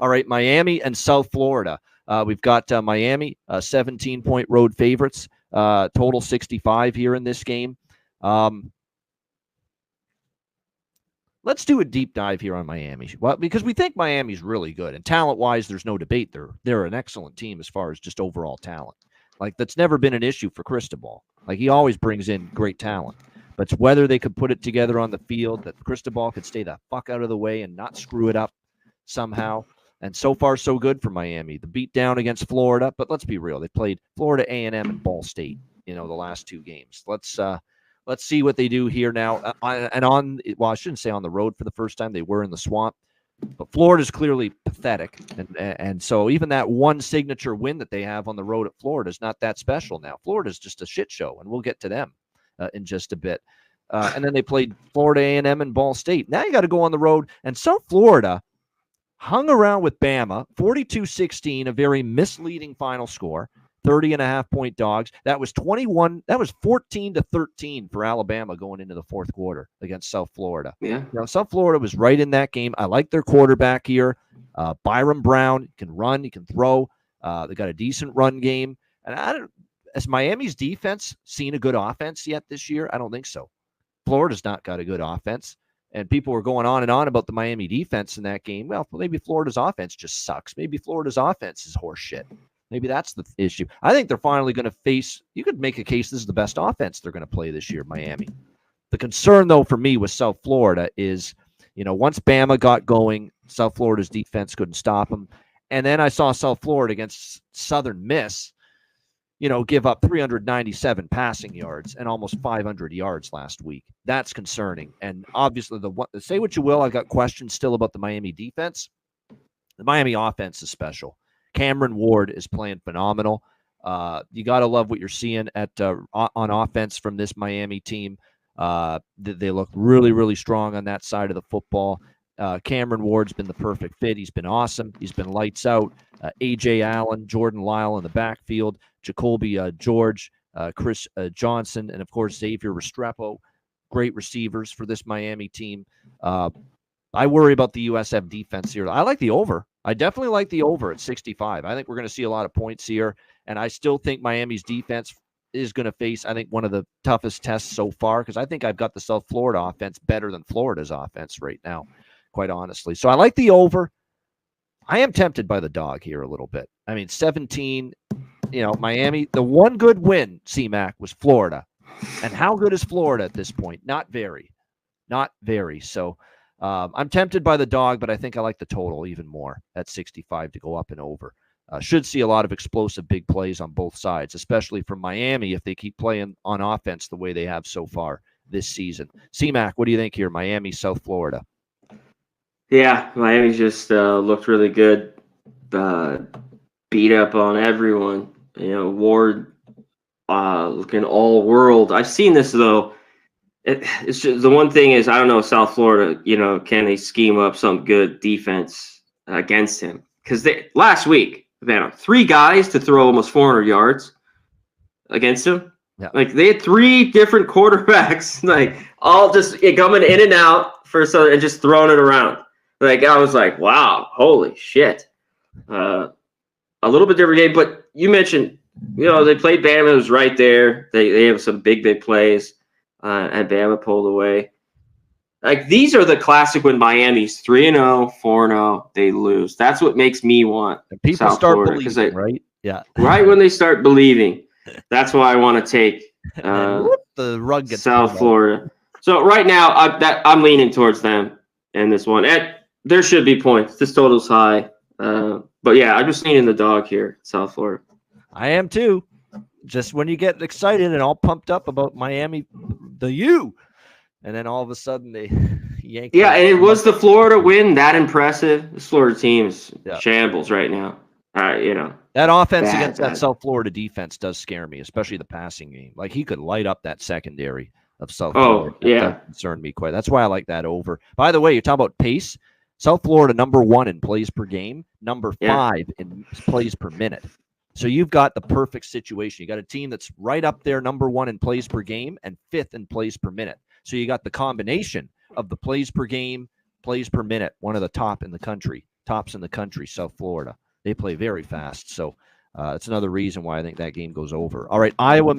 All right, Miami and South Florida. We've got Miami, 17-point road favorites, total 65 here in this game. Let's do a deep dive here on Miami. Well, because we think Miami's really good. And talent-wise, there's no debate. They're an excellent team as far as just overall talent. Like, that's never been an issue for Cristobal. Like, he always brings in great talent. But it's whether they could put it together on the field, that Cristobal could stay the fuck out of the way and not screw it up somehow. And so far, so good for Miami. The beat down against Florida, but let's be real. They played Florida A&M and Ball State, the last two games. Let's see what they do here now. I shouldn't say on the road for the first time. They were in the swamp. But Florida's clearly pathetic. And so even that one signature win that they have on the road at Florida is not that special now. Florida's just a shit show, and we'll get to them in just a bit. And then they played Florida A&M and Ball State. Now you got to go on the road. And South Florida hung around with Bama, 42-16, a very misleading final score, 30.5-point dogs. That was 14-13 for Alabama going into the fourth quarter against South Florida. Yeah. South Florida was right in that game. I like their quarterback here. Byron Brown, he can run, he can throw. They got a decent run game. And has Miami's defense seen a good offense yet this year? I don't think so. Florida's not got a good offense. And people were going on and on about the Miami defense in that game. Well, maybe Florida's offense just sucks. Maybe Florida's offense is horse shit. Maybe that's the issue. I think they're finally going to face – you could make a case this is the best offense they're going to play this year, Miami. The concern, though, for me with South Florida is, once Bama got going, South Florida's defense couldn't stop them. And then I saw South Florida against Southern Miss, give up 397 passing yards and almost 500 yards last week. That's concerning. And obviously, say what you will, I've got questions still about the Miami defense. The Miami offense is special. Cameron Ward is playing phenomenal. You got to love what you're seeing on offense from this Miami team. They look really, really strong on that side of the football. Cameron Ward's been the perfect fit. He's been awesome. He's been lights out. A.J. Allen, Jordan Lyle in the backfield, Jacoby George, Chris Johnson, and, of course, Xavier Restrepo. Great receivers for this Miami team. I worry about the USF defense here. I like the over. I definitely like the over at 65. I think we're going to see a lot of points here, and I still think Miami's defense is going to face, I think, one of the toughest tests so far, because I think I've got the South Florida offense better than Florida's offense right now, quite honestly. So I like the over. I am tempted by the dog here a little bit. I mean, 17, Miami, the one good win, C-Mac, was Florida. And how good is Florida at this point? Not very. Not very. So I'm tempted by the dog, but I think I like the total even more at 65 to go up and over. Should see a lot of explosive big plays on both sides, especially from Miami if they keep playing on offense the way they have so far this season. C-Mac, what do you think here? Miami, South Florida. Yeah, Miami just looked really good. Beat up on everyone. Ward looking all world. I've seen this though. It's just the one thing is I don't know South Florida. Can they scheme up some good defense against him? Because last week they had 3 guys to throw almost 400 yards against him. Yeah. Like they had 3 different quarterbacks, like all just coming in and out for Southern and just throwing it around. Like I was like, wow, holy shit. A little bit different game, but you mentioned, they played Bama. It was right there. They have some big plays, and Bama pulled away. Like these are the classic when Miami's 3-0, 4-0, they lose. That's what makes me want and people South start Florida, believing, right? Yeah, right when they start believing. That's why I want to take the rug gets South Florida. So right now, I'm leaning towards them in this one. There should be points. This total's high. But yeah, I'm just leaning the dog here, South Florida. I am too. Just when you get excited and all pumped up about Miami, the U, and then all of a sudden they yank. Yeah, and it was the Florida win that impressive. This Florida team is shambles right now. That offense against that South Florida defense does scare me, especially the passing game. Like he could light up that secondary of South Florida. That concerned me quite. That's why I like that over. By the way, you're talking about pace. South Florida, number 1 in plays per game, number 5 in plays per minute. So you've got the perfect situation. You got a team that's right up there, number 1 in plays per game and 5th in plays per minute. So you got the combination of the plays per game, plays per minute, one of the top in the country tops in the country, South Florida. They play very fast. So it's another reason why I think that game goes over. All right, Iowa.